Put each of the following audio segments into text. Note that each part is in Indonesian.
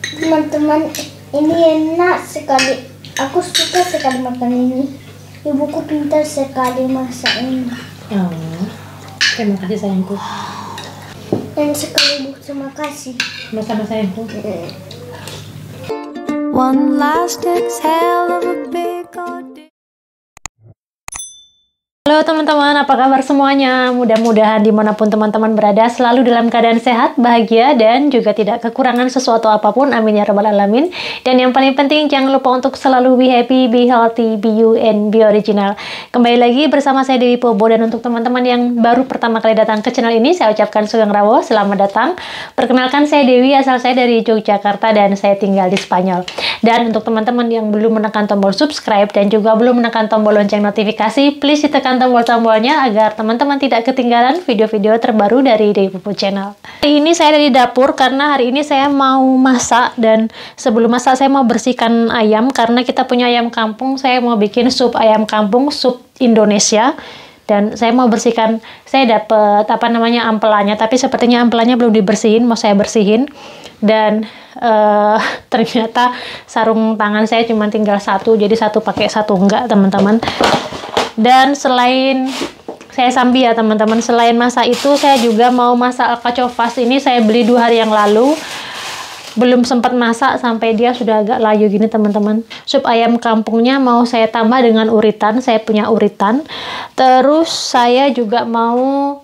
Teman-teman, ini enak sekali. Aku suka sekali makan ini. Ibuku pintar sekali masak ini. Oh, terima kasih sayangku. Dan sekali ibu, terima kasih. Sama-sama sayangku. One last exhale of a big ordeal. Halo teman-teman, apa kabar semuanya? Mudah-mudahan dimanapun teman-teman berada selalu dalam keadaan sehat, bahagia, dan juga tidak kekurangan sesuatu apapun. Amin ya rabbal alamin. Dan yang paling penting, jangan lupa untuk selalu be happy, be healthy, be you, and be original. Kembali lagi bersama saya Dewi Pobo, dan untuk teman-teman yang baru pertama kali datang ke channel ini, saya ucapkan Sugeng Rawo, selamat datang. Perkenalkan, saya Dewi, asal saya dari Yogyakarta dan saya tinggal di Spanyol. Dan untuk teman-teman yang belum menekan tombol subscribe dan juga belum menekan tombol lonceng notifikasi, please ditekan tombol-tombolnya agar teman-teman tidak ketinggalan video-video terbaru dari Dewi Popo Channel. Hari ini saya ada di dapur karena hari ini saya mau masak, dan sebelum masak saya mau bersihkan ayam karena kita punya ayam kampung. Saya mau bikin sup ayam kampung, sup Indonesia. Dan saya mau bersihkan, saya dapat ampelannya, tapi sepertinya ampelannya belum dibersihin, mau saya bersihin. Dan ternyata sarung tangan saya cuma tinggal satu, jadi satu pakai satu enggak teman-teman. Dan selain saya sambil ya teman-teman, selain masak itu saya juga mau masak alkacofas. Ini saya beli 2 hari yang lalu, belum sempat masak sampai dia sudah agak layu gini teman-teman. Sup ayam kampungnya mau saya tambah dengan uritan, saya punya uritan. Terus saya juga mau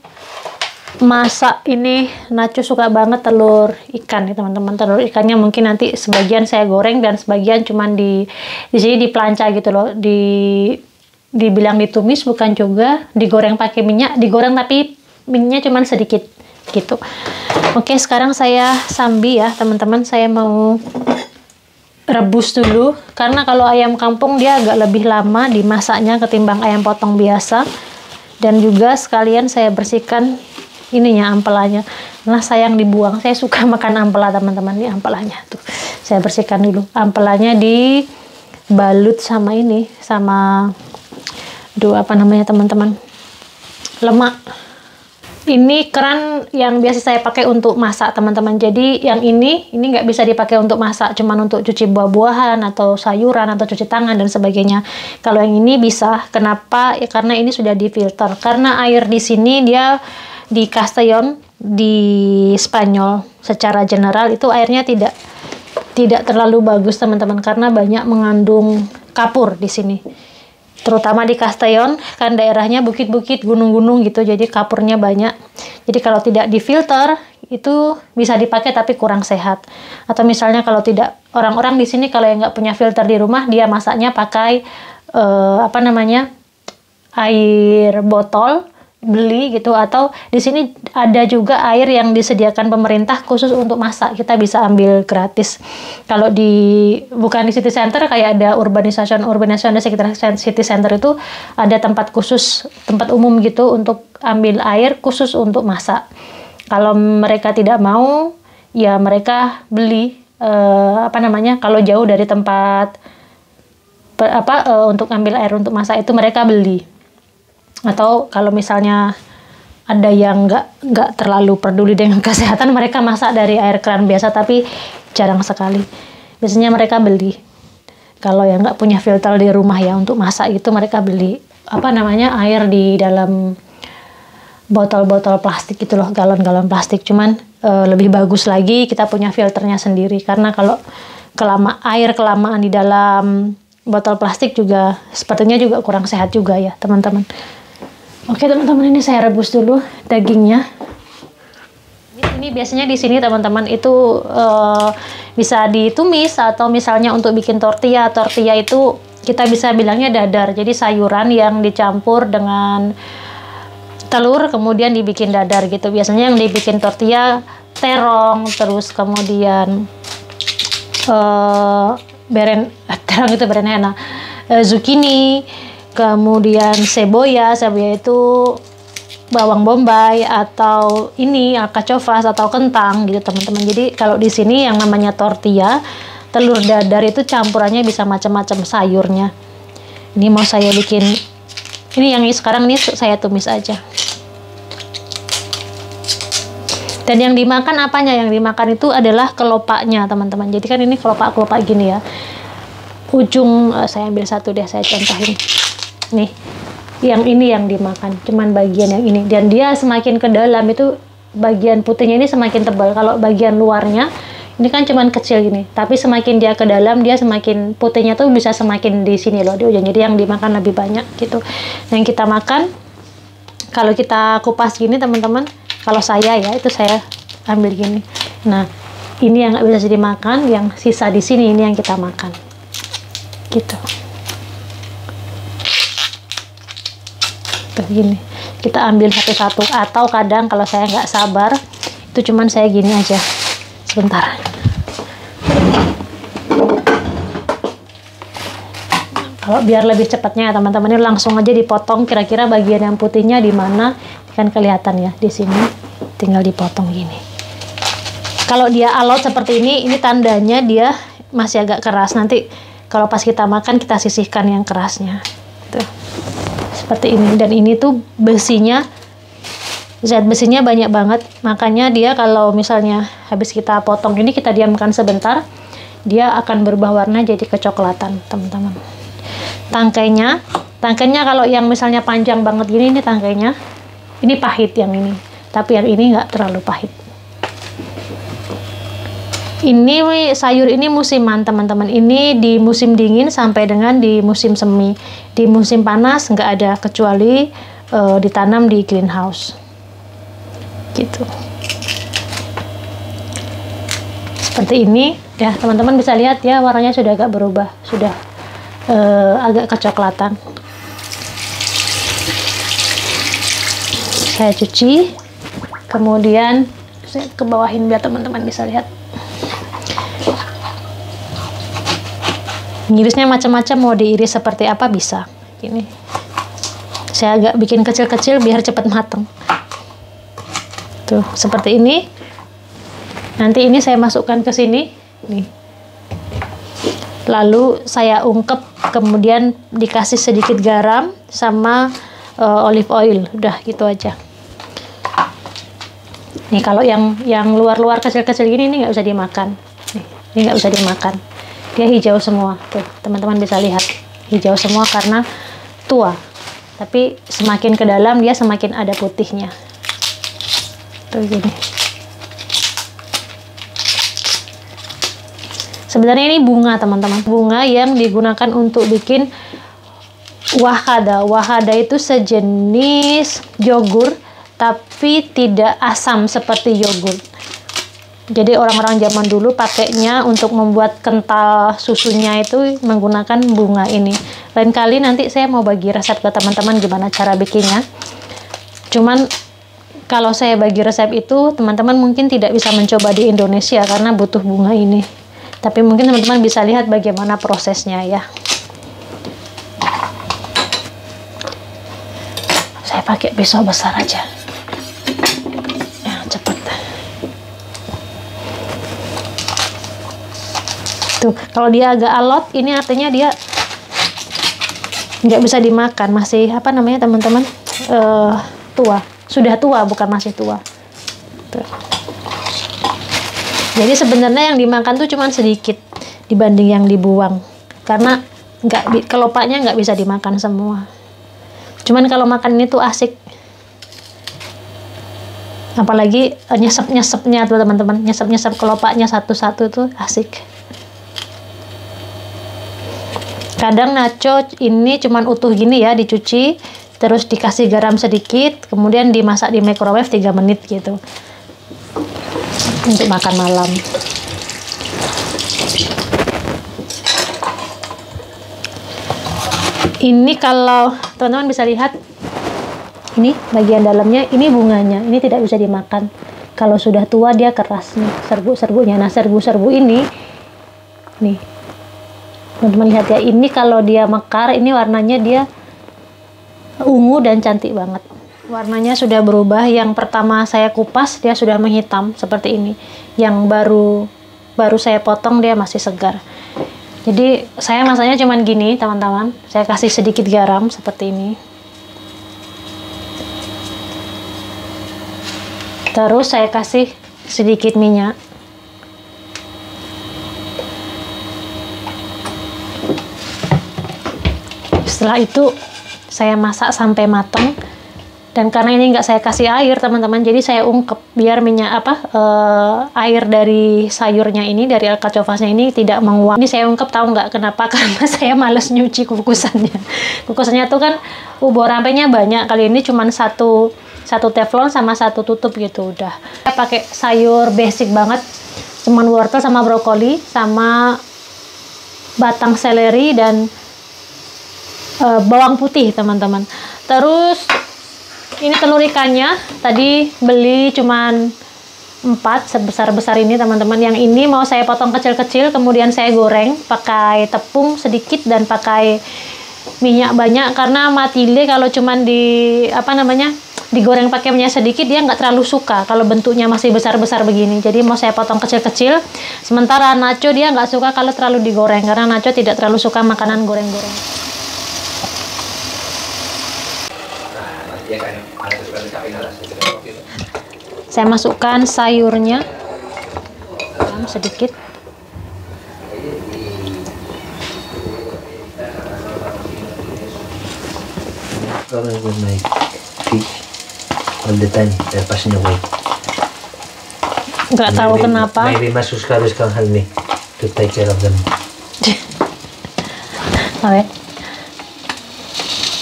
masak ini, Nacho suka banget telur ikan ya teman-teman. Telur ikannya mungkin nanti sebagian saya goreng dan sebagian cuman di sini diplanca gitu loh, dibilang ditumis bukan juga, digoreng pakai minyak, digoreng tapi minyaknya cuman sedikit gitu. Oke, sekarang saya sambil ya teman-teman, saya mau rebus dulu karena kalau ayam kampung dia agak lebih lama dimasaknya ketimbang ayam potong biasa. Dan juga sekalian saya bersihkan ininya, ampelannya. Nah, sayang dibuang. Saya suka makan ampela teman-teman. Ini ampelannya tuh. Saya bersihkan dulu. Ampelannya dibalut sama ini, sama teman-teman, lemak. Ini keran yang biasa saya pakai untuk masak teman-teman. Jadi yang ini nggak bisa dipakai untuk masak, cuman untuk cuci buah-buahan atau sayuran atau cuci tangan dan sebagainya. Kalau yang ini bisa. Kenapa? Ya, karena ini sudah difilter. Karena air di sini dia di Castellón di Spanyol secara general itu airnya tidak terlalu bagus teman-teman, karena banyak mengandung kapur di sini. Terutama di Castellón, kan daerahnya bukit-bukit, gunung-gunung gitu, jadi kapurnya banyak. Jadi kalau tidak difilter, itu bisa dipakai tapi kurang sehat. Atau misalnya kalau tidak, orang-orang di sini kalau yang nggak punya filter di rumah, dia masaknya pakai air botol, beli gitu. Atau di sini ada juga air yang disediakan pemerintah khusus untuk masak, kita bisa ambil gratis. Kalau bukan di city center, kayak ada urbanisasi di sekitar city center itu ada tempat khusus, tempat umum gitu untuk ambil air khusus untuk masak. Kalau mereka tidak mau, ya mereka beli kalau jauh dari tempat untuk ambil air untuk masak itu mereka beli. Atau kalau misalnya ada yang nggak terlalu peduli dengan kesehatan, mereka masak dari air keran biasa, tapi jarang sekali. Biasanya mereka beli. Kalau yang nggak punya filter di rumah ya untuk masak itu, mereka beli air di dalam botol-botol plastik gitu loh, galon-galon plastik. Cuman lebih bagus lagi kita punya filternya sendiri, karena kalau air kelamaan di dalam botol plastik juga sepertinya juga kurang sehat juga ya teman-teman. Oke teman-teman, ini saya rebus dulu dagingnya. Ini biasanya di sini teman-teman itu bisa ditumis, atau misalnya untuk bikin tortilla itu kita bisa bilangnya dadar. Jadi sayuran yang dicampur dengan telur kemudian dibikin dadar gitu. Biasanya yang dibikin tortilla terong, terus kemudian berenjena, zucchini, kemudian seboya itu bawang bombay, atau ini alcachofas atau kentang gitu teman-teman. Jadi kalau di sini yang namanya tortilla, telur dadar itu campurannya bisa macam-macam sayurnya. Ini mau saya bikin, ini yang sekarang ini saya tumis aja. Dan yang dimakan apanya? Yang dimakan itu adalah kelopaknya, teman-teman. Jadi kan ini kelopak-kelopak gini ya. Ujung, saya ambil satu deh, saya contohin. Nih, yang ini yang dimakan, cuman bagian yang ini. Dan dia semakin ke dalam itu, bagian putihnya ini semakin tebal. Kalau bagian luarnya, ini kan cuman kecil gini. Tapi semakin dia ke dalam, dia semakin putihnya tuh bisa semakin di sini loh, di ujung. Jadi yang dimakan lebih banyak gitu. Yang kita makan, kalau kita kupas gini teman-teman, kalau saya ya, itu saya ambil gini. Nah, ini yang nggak bisa dimakan, yang sisa di sini ini yang kita makan. Gitu. Tuh gini. Kita ambil satu-satu. Atau kadang kalau saya nggak sabar, itu cuman saya gini aja. Sebentar. Kalau biar lebih cepatnya teman-teman, ini langsung aja dipotong. Kira-kira bagian yang putihnya di mana? Kan kelihatan ya di sini, tinggal dipotong gini. Kalau dia alot seperti ini tandanya dia masih agak keras. Nanti kalau pas kita makan kita sisihkan yang kerasnya tuh, seperti ini. Dan ini tuh besinya, zat besinya banyak banget, makanya dia kalau misalnya habis kita potong ini, kita diamkan sebentar, dia akan berubah warna jadi kecoklatan teman-teman. Tangkainya kalau yang misalnya panjang banget gini, ini tangkainya ini pahit yang ini, tapi yang ini nggak terlalu pahit. Ini sayur ini musiman teman-teman, ini di musim dingin sampai dengan di musim semi. Di musim panas nggak ada, kecuali ditanam di greenhouse gitu. Seperti ini ya teman-teman, bisa lihat ya warnanya sudah agak berubah, sudah agak kecoklatan. Saya cuci, kemudian saya kebawahin biar teman-teman bisa lihat. Ngirisnya macam-macam, mau diiris seperti apa bisa. Ini saya agak bikin kecil-kecil biar cepat matang. Tuh seperti ini. Nanti ini saya masukkan ke sini, nih. Lalu saya ungkep, kemudian dikasih sedikit garam sama olive oil, udah gitu aja. Nih kalau yang luar-luar kecil-kecil gini, ini nggak usah dimakan. Nih, ini nggak usah dimakan. Dia hijau semua, tuh teman-teman bisa lihat, hijau semua karena tua. Tapi semakin ke dalam dia semakin ada putihnya. Tuh gini. Sebenarnya ini bunga teman-teman, bunga yang digunakan untuk bikin wahada. Wahada itu sejenis yogurt, tapi tidak asam seperti yogurt. Jadi orang-orang zaman dulu pakainya untuk membuat kental susunya itu menggunakan bunga ini. Lain kali nanti saya mau bagi resep ke teman-teman gimana cara bikinnya. Cuman kalau saya bagi resep itu, teman-teman mungkin tidak bisa mencoba di Indonesia karena butuh bunga ini. Tapi mungkin teman-teman bisa lihat bagaimana prosesnya ya. Saya pakai pisau besar aja. Ya, cepet. Tuh, kalau dia agak alot, ini artinya dia nggak bisa dimakan. Masih apa namanya teman-teman? Tua. Sudah tua, bukan masih tua. Tuh. Jadi sebenarnya yang dimakan tuh cuma sedikit dibanding yang dibuang, karena kelopaknya nggak bisa dimakan semua. Cuman kalau makan ini tuh asik, apalagi nyesep-nyesepnya tuh teman-teman, nyesep-nyesep kelopaknya satu-satu tuh asik. Kadang nacho ini cuman utuh gini ya, dicuci, terus dikasih garam sedikit, kemudian dimasak di microwave 3 menit gitu. Untuk makan malam. Ini kalau teman-teman bisa lihat, ini bagian dalamnya, ini bunganya, ini tidak bisa dimakan. Kalau sudah tua dia keras nih, serbu-serbunya. Nah serbu-serbu ini, nih, teman-teman lihat ya, ini kalau dia mekar, ini warnanya dia ungu dan cantik banget. Warnanya sudah berubah. Yang pertama saya kupas dia sudah menghitam seperti ini. Yang baru saya potong dia masih segar. Jadi saya masaknya cuman gini teman-teman. Saya kasih sedikit garam seperti ini. Terus saya kasih sedikit minyak. Setelah itu saya masak sampai matang. Dan karena ini nggak saya kasih air teman-teman, jadi saya ungkep biar minyak air dari sayurnya ini, dari alcachofasnya ini tidak menguap. Ini saya ungkep, tahu nggak kenapa? Karena saya males nyuci kukusannya. Kukusannya tuh kan ubur rampenya banyak, kali ini cuma satu teflon sama satu tutup gitu udah. Saya pakai sayur basic banget, cuman wortel sama brokoli sama batang seleri dan bawang putih teman-teman. Terus ini telur ikannya tadi beli cuman 4 sebesar-besar ini teman-teman. Yang ini mau saya potong kecil-kecil, kemudian saya goreng pakai tepung sedikit dan pakai minyak banyak, karena matile kalau cuman digoreng pakai minyak sedikit dia nggak terlalu suka kalau bentuknya masih besar-besar begini. Jadi mau saya potong kecil-kecil. Sementara Nacho dia nggak suka kalau terlalu digoreng, karena Nacho tidak terlalu suka makanan goreng-goreng. Saya masukkan sayurnya sedikit. I will make fish all the time. They're passing away. Nggak tahu kenapa. Maybe my subscribers can help me to take care of them. Okay.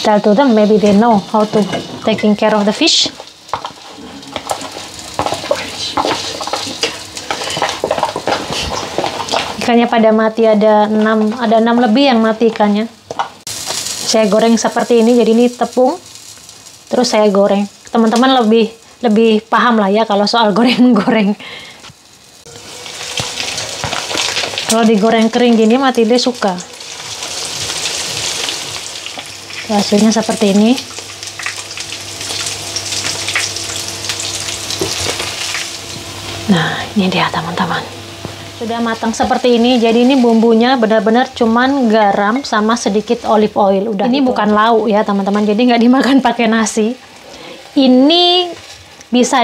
Tell to them, maybe they know how to taking care of the fish. Ikannya pada mati, ada 6 lebih yang mati ikannya. Saya goreng seperti ini, jadi ini tepung terus saya goreng. Teman-teman lebih paham lah ya kalau soal goreng-goreng. Kalau digoreng kering gini mati dia suka. Hasilnya seperti ini. Nah, ini dia teman-teman. Sudah matang seperti ini. Jadi ini bumbunya benar-benar cuman garam sama sedikit olive oil. Udah. Ini bukan lauk ya teman-teman. Jadi nggak dimakan pakai nasi. Ini bisa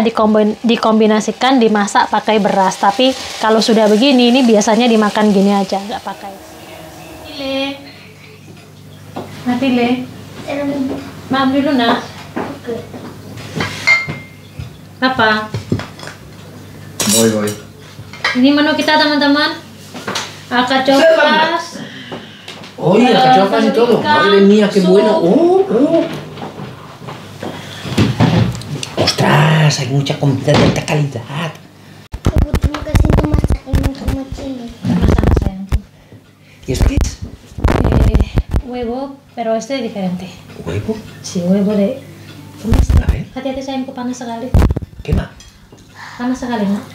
dikombinasikan dimasak pakai beras. Tapi kalau sudah begini, ini biasanya dimakan gini aja, nggak pakai. Matile. Maaf dulu nak. Apa? Voy. Ini menu kita teman-teman. Alcachofas. Oye, alcachofas y todo. Madre mía, qué bueno. Ostras, hay mucha comida de alta calidad. Terima kasih untuk masak ini sama chili. Sama-sama sayangku. ¿Y esto qué es? Huevo, pero este es diferente. ¿Huevo? Sí, huevo de... ¿Cómo es? A ver. Hati-hati sayangku, panas sekali. Quema. Panas sekali, nak.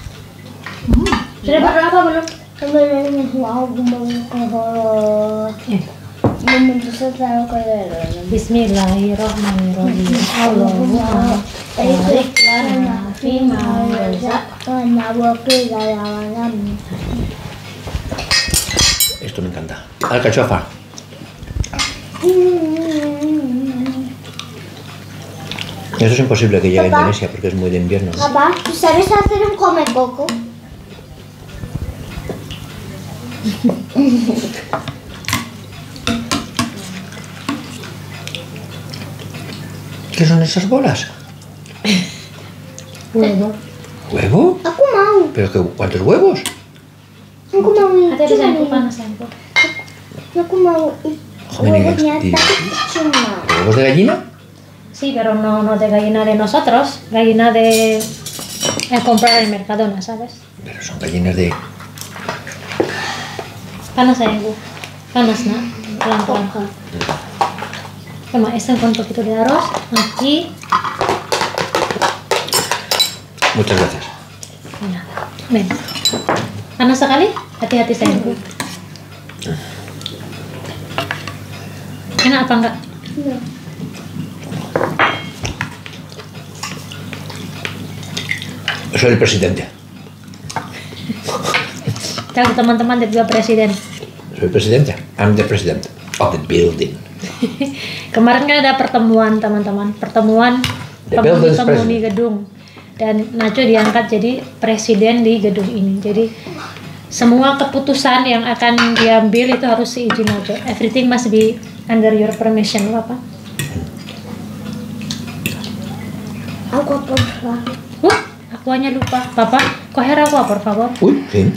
Sudah berapa belum? Wow, Bismillahirrahmanirrahim. Allahumma barik lana fima razaqtana wa qina adzaban. Esto me encanta. Alcachofa. Eso es imposible que llegue a Papá. Indonesia porque es muy de invierno, ¿no? Papá, ¿tú sabes hacer un come coco? ¿Qué son esas bolas? Huevo. ¿Huevo? Aku mau. ¿Pero cuántos huevos? Aku mau Hati-hati itu. sayangku, panas sayangku. Aku mau Joder, huevosnya, tapi cuma. ¿Huevos de gallina? Sí, pero no de gallina de nosotros, gallina de comprar en Mercadona, ¿sabes? Pero son gallinas de... Panas sayangku, panas nak, pelan-pelan. Toma, este con un poquito de arroz, aquí. Muchas gracias. Nada, ven. Panas sekali, hati-hati sayangku. Enak apa enggak? Iya. Soy el presidente. Kalau teman-teman dia juga presiden. Soy el presidente. I'm the president of the building. Kemarin kan ada pertemuan teman-teman, pertemuan The building's penghuni president. gedung. dan Nacho diangkat jadi presiden di gedung ini. Jadi semua keputusan yang akan diambil itu harus seizin Nacho. Everything must be under your permission, Papa. Aku apa? Aku hanya lupa. Papa, coger agua por favor. Uy, sí.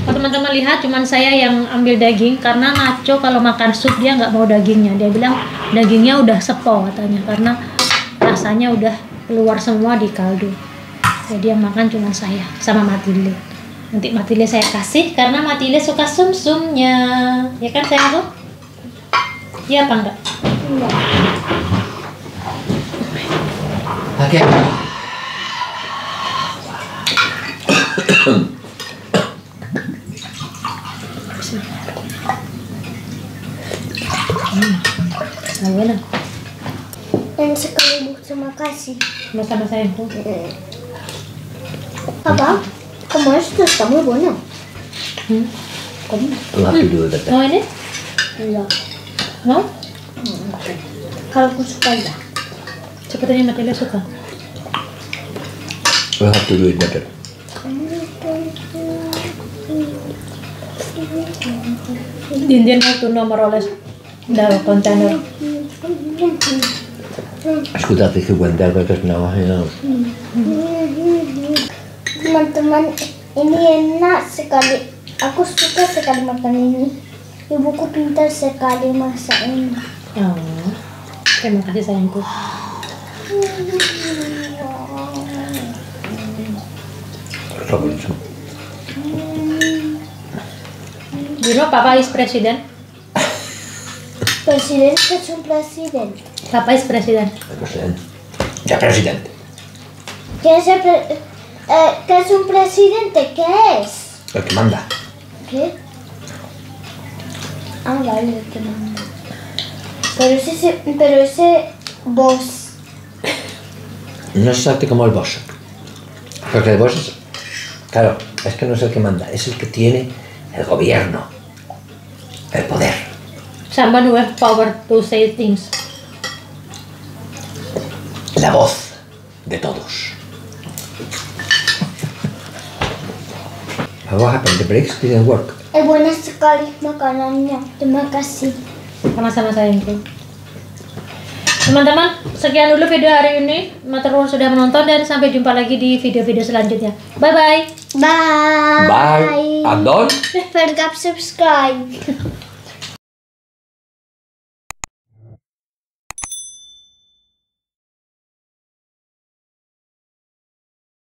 Kalau teman-teman lihat, cuman saya yang ambil daging karena Nacho kalau makan sup dia nggak mau dagingnya. Dia bilang dagingnya udah sepo katanya karena rasanya udah keluar semua di kaldu. Jadi yang makan cuma saya sama Matilde. Nanti Matilde saya kasih karena Matilde suka sum-sumnya. Ya kan sayangku? Iya apa enggak? Enggak. Oke. Nah, bueno. Dan sekali terima kasih. Sama-sama sayangku. Papa, kamu esto está muy bueno. ¿Cómo? You have to do that. Mau ini? Enggak. Mau? Kalau aku suka ya. Sepertinya Matilde suka. You have to do it better. Indian have to know more or less the container. Scusate sebentar perché sennò Teman-teman, ini enak sekali. Aku suka sekali makan ini. Ibuku pintar sekali masak ini. Oh, terima kasih sayangku. favorito. You know, Papa is president. Presidente es un presidente. Papa is president. El presidente. Ya presidente. ¿Qué es, ¿qué es un presidente? ¿Qué es? El que manda. ¿Qué? Ah, vale, el que manda. Pero ese boss. No es exacto como el boss. Porque el boss es... Claro, es que no es el que manda, es el que tiene el gobierno. El poder. Someone who has power to say things. La voz de todos. What happened? The brakes didn't work. Buenas sekali makanannya. Terima kasih. Sama-sama sayangku. Teman-teman, sekian dulu video hari ini. Maturnuun sudah menonton dan sampai jumpa lagi di video-video selanjutnya. Bye-bye. Bye. Bye. And don't Subscribe.